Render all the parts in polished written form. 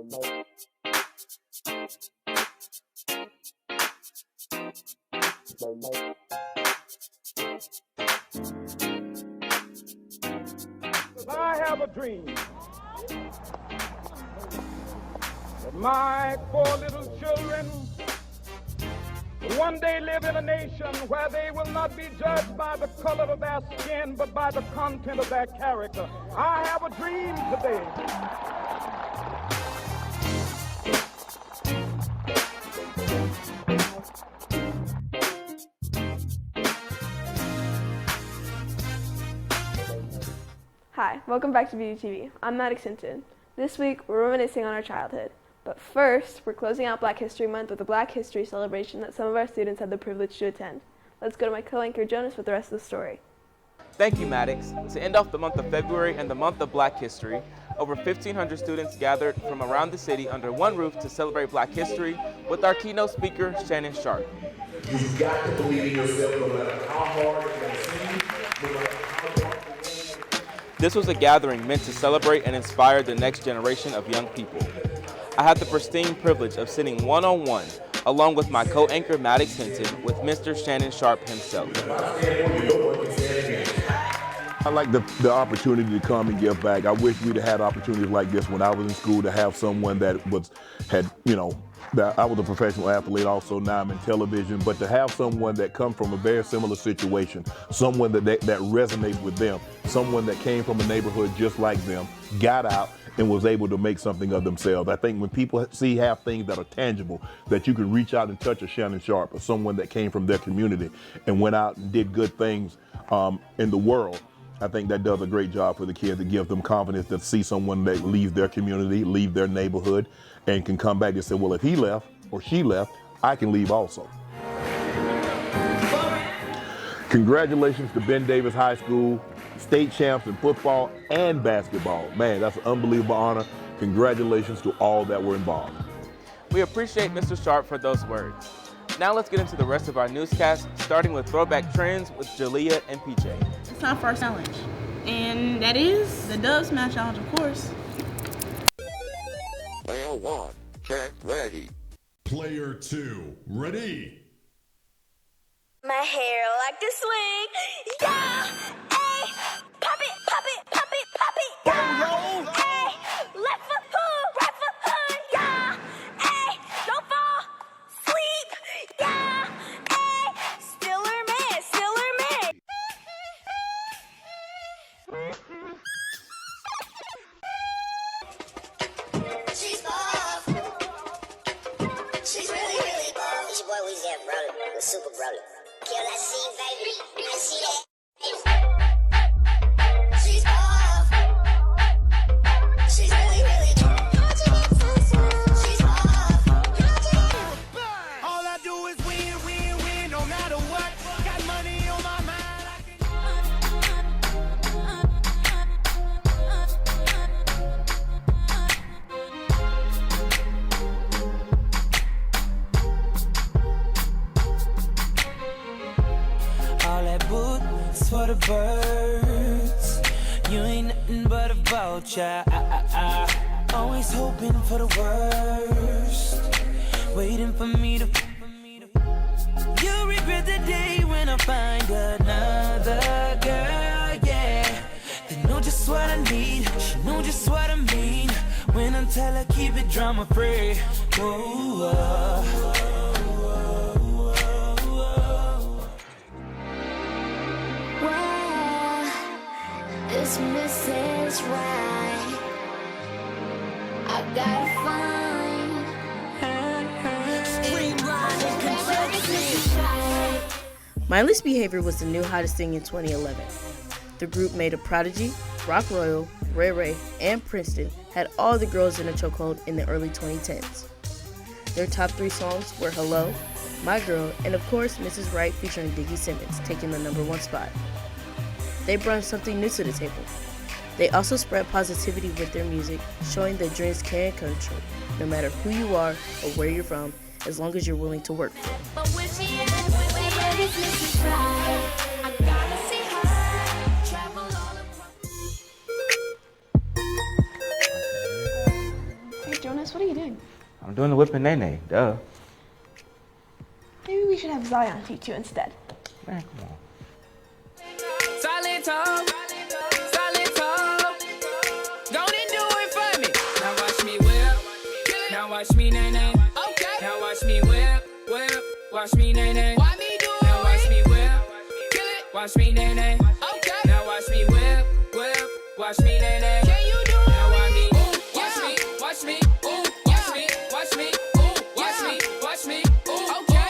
I have a dream that my four little children will one day live in a nation where they will not be judged by the color of their skin, but by the content of their character. I have a dream today. Hi, welcome back to BDTV. I'm Maddox Hinton. This week, we're reminiscing on our childhood. But first, we're closing out Black History Month with a Black History celebration that some of our students had the privilege to attend. Let's go to my co-anchor Jonas with the rest of the story. Thank you, Maddox. To end off the month of February and the month of Black History, over 1,500 students gathered from around the city under one roof to celebrate Black History with our keynote speaker, Shannon Sharp. You've got to believe in yourself no matter how hard it's going to seem, no matter how hard. This was a gathering meant to celebrate and inspire the next generation of young people. I had the pristine privilege of sitting one-on-one along with my co-anchor Maddox Hinton with Mr. Shannon Sharp himself. I like the opportunity to come and give back. I wish we'd have had opportunities like this when I was in school, to have someone that that I was a professional athlete, also now I'm in television, but to have someone that comes from a very similar situation, someone that resonates with them, someone that came from a neighborhood just like them, got out and was able to make something of themselves. I think when people have things that are tangible, that you can reach out and touch a Shannon Sharp or someone that came from their community and went out and did good things in the world, I think that does a great job for the kids. It gives them confidence to see someone that leaves their community, leave their neighborhood, and can come back and say, well, if he left or she left, I can leave also. Congratulations to Ben Davis High School, state champs in football and basketball. Man, that's an unbelievable honor. Congratulations to all that were involved. We appreciate Mr. Sharp for those words. Now let's get into the rest of our newscast, starting with Throwback Trends with Jalea and PJ. It's time for our challenge, and that is the Dub Smash Challenge, of course. Player 1, get ready. Player 2, ready. My hair like a swing, yeah, ay, pop it, pop it, pop it, pop it, yeah, ay, left foot pull, right foot pull, yeah, ay, don't fall, sleep, yeah, ay, Stiller man, Stiller man. She's buff, she's really, really buff. It's your boy Weezy and Brody, the super Brody. Kill that scene, baby. I see that. She's off. She's really, really she's off. All I do is win, win, win, no matter what. Got money on my mind. For the birds, you ain't nothing but a vulture. Always hoping for the worst, waiting for me to. You regret the day when I find another girl, yeah. They know just what I need, she know just what I mean. When I tell her keep it drama free. This message right, I gotta find her. Streamline and complexity. Mindless Behavior was the new hottest thing in 2011. The group made of Prodigy, Rock Royal, Ray Ray, and Princeton had all the girls in a chokehold in the early 2010s. Their top 3 songs were Hello, My Girl, and of course Mrs. Right featuring Diggy Simmons taking the #1 spot. They brought something new to the table. They also spread positivity with their music, showing that dreams can come true, no matter who you are or where you're from, as long as you're willing to work for it. But when she asks me where is Mrs. Right, I gotta see her travel all across. Hey Jonas, what I'm doing the whipping nay-nay, duh. Maybe we should have Zion teach you instead. Man, come on. Silent talk, silent talk. Go and do it for me. Now watch me whip. Now watch me nay-nay. Okay. Now watch me whip, whip. Watch me nay-nay. Why me do it? Now watch me whip. Kill it. Watch me nay-nay. Okay. Now watch me whip, whip. Watch me nay-nay. Can you do it? Now watch me. Watch me. Watch me. Ooh. Watch me. Watch me. Ooh. Watch me. Watch me. Ooh. Okay.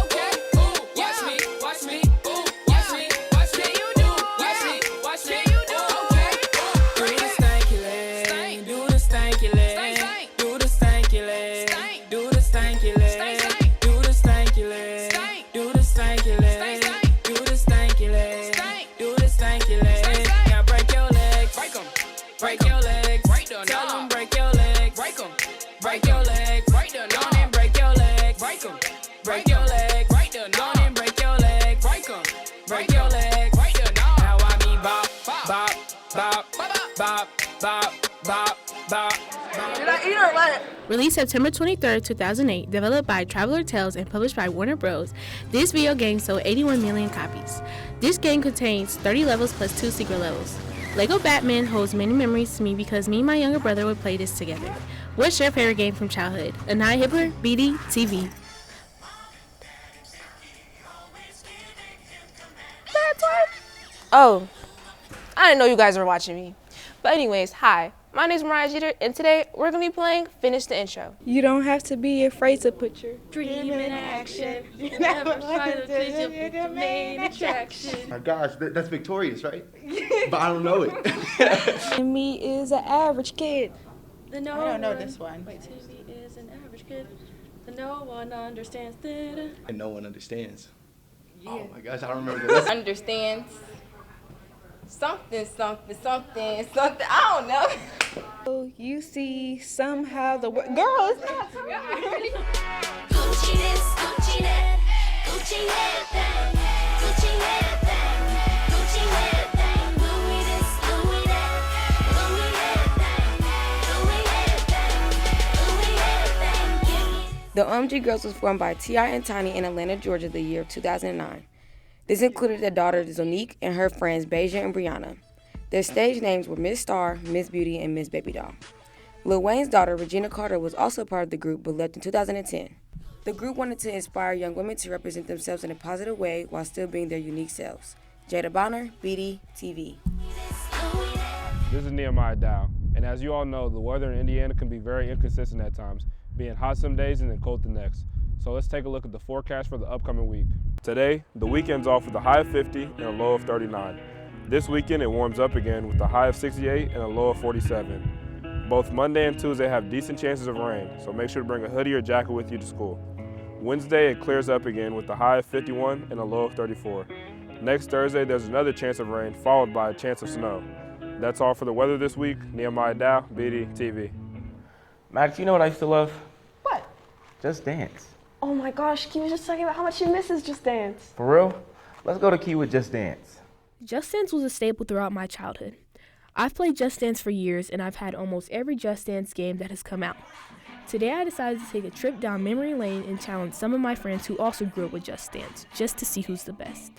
Okay. Ooh. Watch me. Watch me. Ooh. Watch me. Watch me. You do. Watch me. Watch me. You do. Okay. Do the stanky leg. Do the stanky leg. Do the stanky leg. Do the stanky leg. Do the stanky leg. Do the stanky leg. Do the stanky leg. Do the stanky leg. Now break your legs. Break 'em. Break your legs. Tell 'em break your legs. Break 'em. Break your legs. Break the knob and break your legs. Break 'em. Break your legs. Break the knob and break your legs. Break 'em. Break your legs. Break the knob. Now I mean bop, bop, bop, bop, bop, bop, bop. Did I eat or what? Released September 23, 2008, developed by Traveler Tales and published by Warner Bros., this video game sold 81 million copies. This game contains 30 levels plus 2 secret levels. Lego Batman holds many memories to me because me and my younger brother would play this together. What's your favorite game from childhood? Anaya Hibbler, BDTV. Oh, I didn't know you guys were watching me. But anyways, hi. My name's Mariah Jeter, and today we're going to be playing Finish the Intro. You don't have to be afraid to put your Dream in action. You never try to change your main attraction. My gosh, that's Victorious, right? But I don't know it. Timmy is an average kid. I don't know this one. Wait, Timmy is an average kid. No one understands. And no one understands. Yeah. Oh my gosh, I don't remember this. Understands. Something, something, something, something. I don't know. You see somehow the word. Girl, it's not. Gucci this, Gucci that, Gucci everything, Gucci everything, Gucci everything, Louis this, Louis that, Louis everything, Louis everything, Louis everything. The OMG Girls was formed by T.I. and Tiny in Atlanta, Georgia, the year of 2009. This included their daughter Zonique and her friends Beja and Brianna. Their stage names were Miss Star, Miss Beauty, and Miss Baby Doll. Lil Wayne's daughter Regina Carter was also part of the group but left in 2010. The group wanted to inspire young women to represent themselves in a positive way while still being their unique selves. Jada Bonner, BDTV. This is Nehemiah Dow, and as you all know, the weather in Indiana can be very inconsistent at times, being hot some days and then cold the next. So let's take a look at the forecast for the upcoming week. Today, the weekend's off with a high of 50 and a low of 39. This weekend, it warms up again with a high of 68 and a low of 47. Both Monday and Tuesday have decent chances of rain, so make sure to bring a hoodie or jacket with you to school. Wednesday, it clears up again with a high of 51 and a low of 34. Next Thursday, there's another chance of rain, followed by a chance of snow. That's all for the weather this week. Nehemiah Dow, BDTV. Max, you know what I used to love? What? Just Dance. Oh my gosh, Key was just talking about how much she misses Just Dance. For real? Let's go to Key with Just Dance. Just Dance was a staple throughout my childhood. I've played Just Dance for years, and I've had almost every Just Dance game that has come out. Today I decided to take a trip down memory lane and challenge some of my friends who also grew up with Just Dance, just to see who's the best.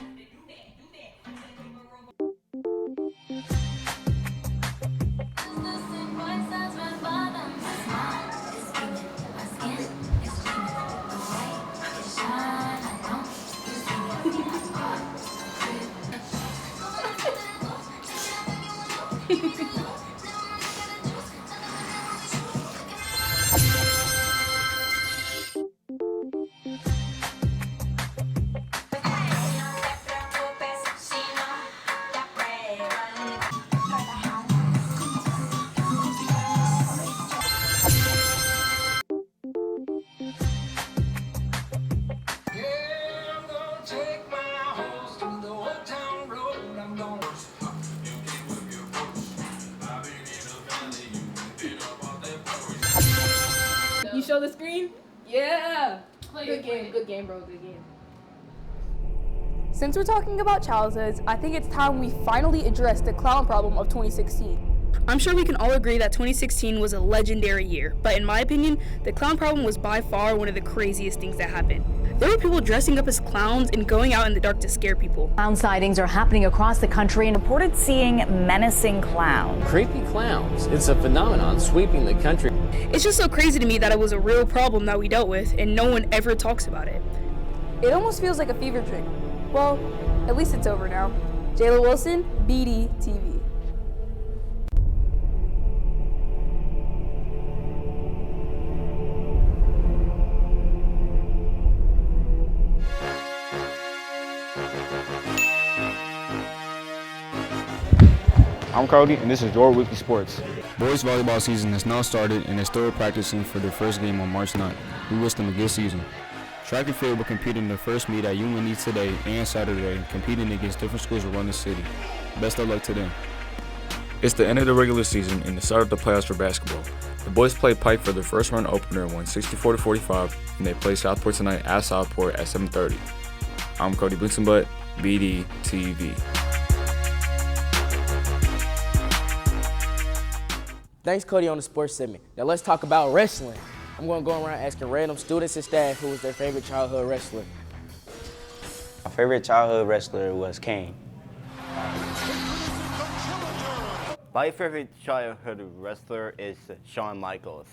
You show the screen? Yeah. Good game, bro. Good game. Since we're talking about childhoods, I think it's time we finally address the clown problem of 2016. I'm sure we can all agree that 2016 was a legendary year, but in my opinion, the clown problem was by far one of the craziest things that happened. There were people dressing up as clowns and going out in the dark to scare people. Clown sightings are happening across the country and reported seeing menacing clowns. Creepy clowns. It's a phenomenon sweeping the country. It's just so crazy to me that it was a real problem that we dealt with and no one ever talks about it. It almost feels like a fever dream. Well, at least it's over now. Jayla Wilson, BDTV. I'm Cody, and this is your Weekly Sports. Boys volleyball season has now started and is still practicing for their first game on March 9th. We wish them a good season. Track and field will compete in their first meet at UNE today and Saturday, competing against different schools around the city. Best of luck to them. It's the end of the regular season and the start of the playoffs for basketball. The boys played Pike for their first round opener and won 64-45, and they play Southport tonight at Southport at 7:30. I'm Cody Blinsenbutt, BDTV. Thanks, Cody, on the sports segment. Now let's talk about wrestling. I'm going to go around asking random students and staff who was their favorite childhood wrestler. My favorite childhood wrestler was Kane. My favorite childhood wrestler is Shawn Michaels.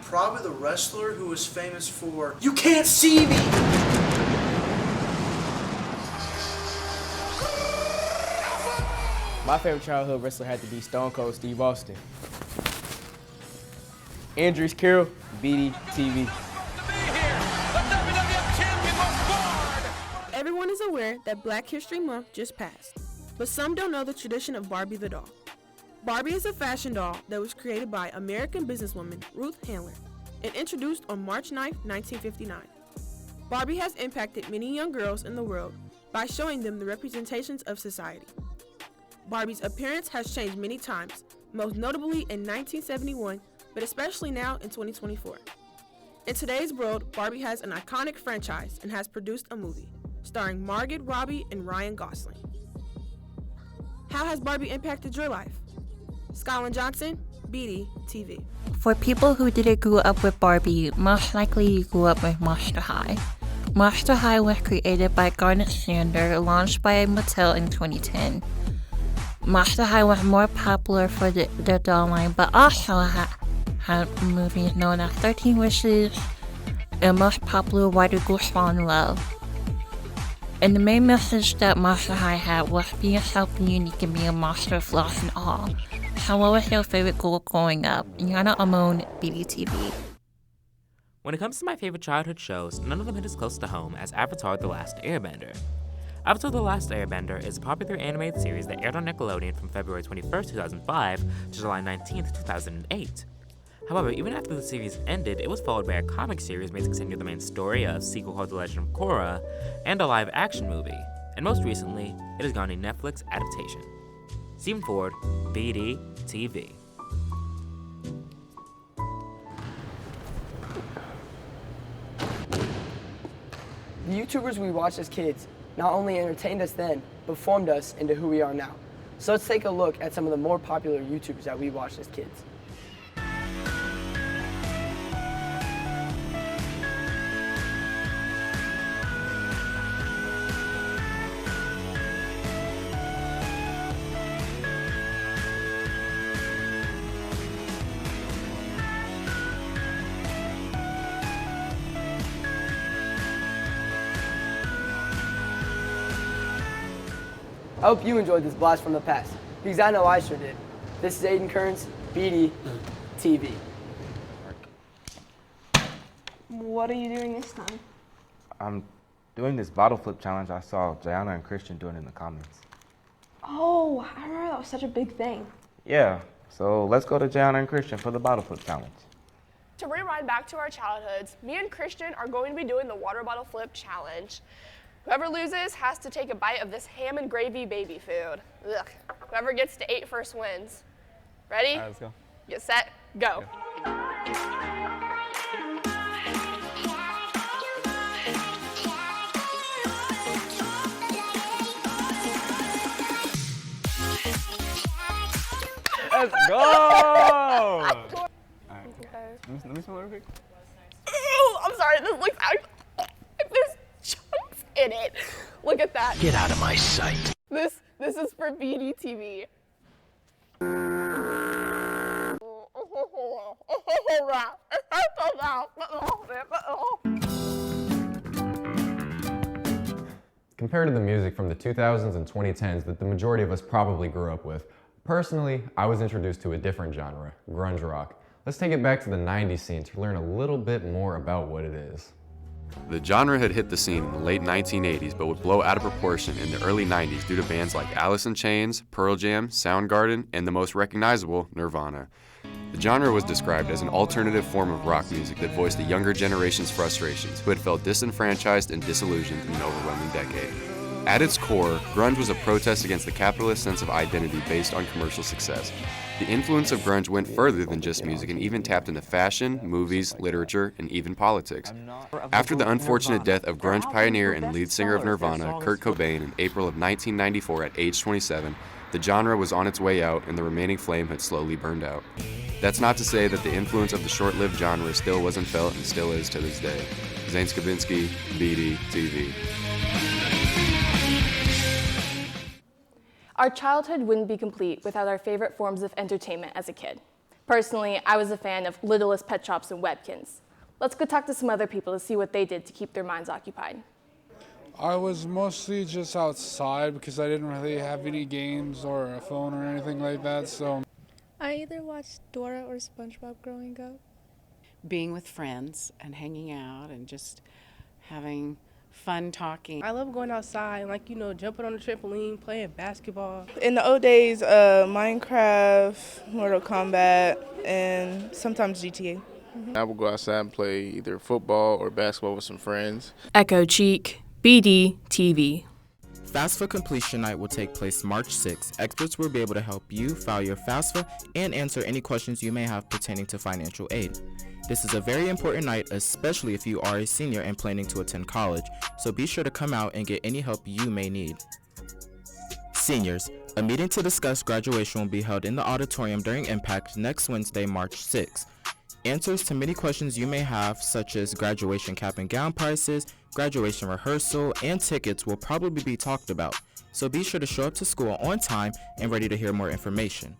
Probably the wrestler who was famous for, "You can't see me!" My favorite childhood wrestler had to be Stone Cold Steve Austin. Andrews Carroll, BDTV. Everyone is aware that Black History Month just passed, but some don't know the tradition of Barbie the doll. Barbie is a fashion doll that was created by American businesswoman Ruth Handler and introduced on March 9, 1959. Barbie has impacted many young girls in the world by showing them the representations of society. Barbie's appearance has changed many times, most notably in 1971, but especially now in 2024. In today's world, Barbie has an iconic franchise and has produced a movie starring Margot Robbie and Ryan Gosling. How has Barbie impacted your life? Skyland Johnson, BDTV. For people who didn't grow up with Barbie, most likely you grew up with Monster High. Monster High was created by Garnet Sander, launched by Mattel in 2010. Monster High was more popular for their doll line, but also had movies known as 13 Wishes and most popular Why Do Ghouls Fall in Love. And the main message that Monster High had was be yourself, be unique, and be a monster of flaws and all. So what was your favorite goal growing up? Yana Amon, BDTV. When it comes to my favorite childhood shows, none of them hit as close to home as Avatar: The Last Airbender. Avatar: The Last Airbender is a popular animated series that aired on Nickelodeon from February 21st, 2005 to July 19th, 2008. However, even after the series ended, it was followed by a comic series made to continue the main story, a sequel called The Legend of Korra, and a live-action movie. And most recently, it has gone a Netflix adaptation. Stephen Ford, BDTV. The YouTubers we watched as kids not only entertained us then, but formed us into who we are now. So let's take a look at some of the more popular YouTubers that we watched as kids. I hope you enjoyed this blast from the past, because I know I sure did. This is Aiden Kearns, BDTV. What are you doing this time? I'm doing this bottle flip challenge I saw Jayana and Christian doing in the comments. Oh, I remember that was such a big thing. Yeah, so let's go to Jayana and Christian for the bottle flip challenge. To rewind back to our childhoods, me and Christian are going to be doing the water bottle flip challenge. Whoever loses has to take a bite of this ham and gravy baby food. Ugh. Whoever gets to 8 first wins. Ready? All right, let's go. Get set, go. Let's go! Alright. Let me smell it real quick. Ooh, I'm sorry, this looks there's chunks in it. Look at that. Get out of my sight. This is for BDTV. Compared to the music from the 2000s and 2010s that the majority of us probably grew up with, personally, I was introduced to a different genre, grunge rock. Let's take it back to the 90s scene to learn a little bit more about what it is. The genre had hit the scene in the late 1980s, but would blow out of proportion in the early 90s due to bands like Alice in Chains, Pearl Jam, Soundgarden, and the most recognizable, Nirvana. The genre was described as an alternative form of rock music that voiced the younger generation's frustrations, who had felt disenfranchised and disillusioned in an overwhelming decade. At its core, grunge was a protest against the capitalist sense of identity based on commercial success. The influence of grunge went further than just music and even tapped into fashion, movies, literature, and even politics. After the unfortunate death of grunge pioneer and lead singer of Nirvana, Kurt Cobain, in April of 1994 at age 27, the genre was on its way out and the remaining flame had slowly burned out. That's not to say that the influence of the short-lived genre still wasn't felt and still is to this day. Zane Skabinski, BDTV. Our childhood wouldn't be complete without our favorite forms of entertainment as a kid. Personally, I was a fan of Littlest Pet Shops and Webkins. Let's go talk to some other people to see what they did to keep their minds occupied. I was mostly just outside because I didn't really have any games or a phone or anything like that, so. I either watched Dora or SpongeBob growing up. Being with friends and hanging out and just having fun talking. I love going outside and jumping on the trampoline, playing basketball. In the old days, Minecraft, Mortal Kombat, and sometimes GTA. I would go outside and play either football or basketball with some friends. Echo Cheek, BDTV. FAFSA completion night will take place March 6th. Experts will be able to help you file your FAFSA and answer any questions you may have pertaining to financial aid. This is a very important night, especially if you are a senior and planning to attend college, so be sure to come out and get any help you may need. Seniors, a meeting to discuss graduation will be held in the auditorium during Impact next Wednesday, March 6th. Answers to many questions you may have, such as graduation cap and gown prices, graduation rehearsal, and tickets will probably be talked about, so be sure to show up to school on time and ready to hear more information.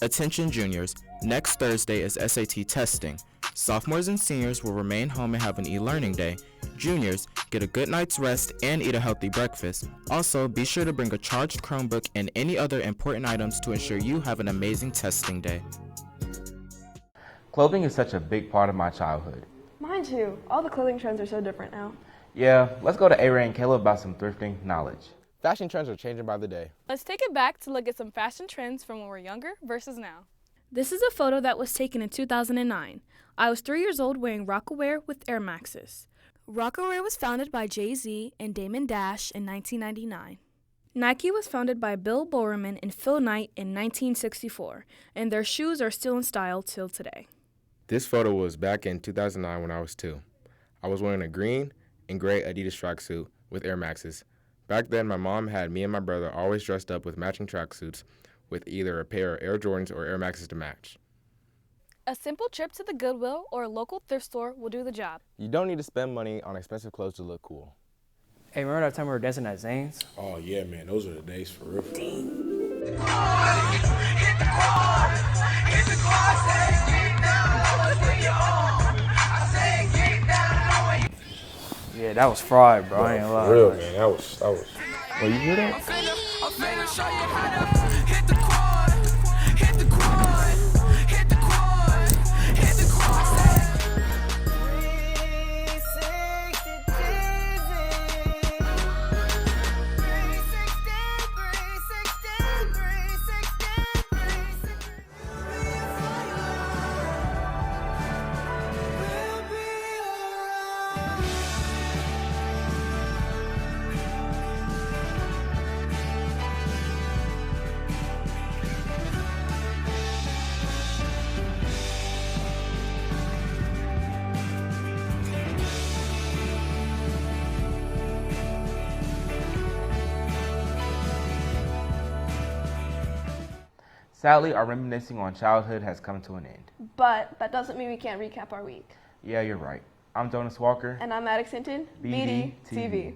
Attention juniors, next Thursday is SAT testing. Sophomores and seniors will remain home and have an e-learning day. Juniors, get a good night's rest and eat a healthy breakfast. Also, be sure to bring a charged Chromebook and any other important items to ensure you have an amazing testing day. Clothing is such a big part of my childhood. Mine too. All the clothing trends are so different now. Yeah, let's go to A-Ray and Caleb about some thrifting knowledge. Fashion trends are changing by the day. Let's take it back to look at some fashion trends from when we were younger versus now. This is a photo that was taken in 2009. I was 3 years old wearing Rocawear with Air Maxes. Rocawear was founded by Jay-Z and Damon Dash in 1999. Nike was founded by Bill Bowerman and Phil Knight in 1964, and their shoes are still in style till today. This photo was back in 2009 when I was 2. I was wearing a green and gray Adidas tracksuit with Air Maxes. Back then, my mom had me and my brother always dressed up with matching tracksuits with either a pair of Air Jordans or Air Maxes to match. A simple trip to the Goodwill or a local thrift store will do the job. You don't need to spend money on expensive clothes to look cool. Hey, remember that time we were dancing at Zane's? Oh yeah, man, those are the days for real. Yeah, that was fried, bro. I ain't gonna lie. For real, man, that was. Oh, you hear that? Sadly, our reminiscing on childhood has come to an end. But that doesn't mean we can't recap our week. Yeah, you're right. I'm Jonas Walker. And I'm Maddox Hinton. BDTV. BDTV.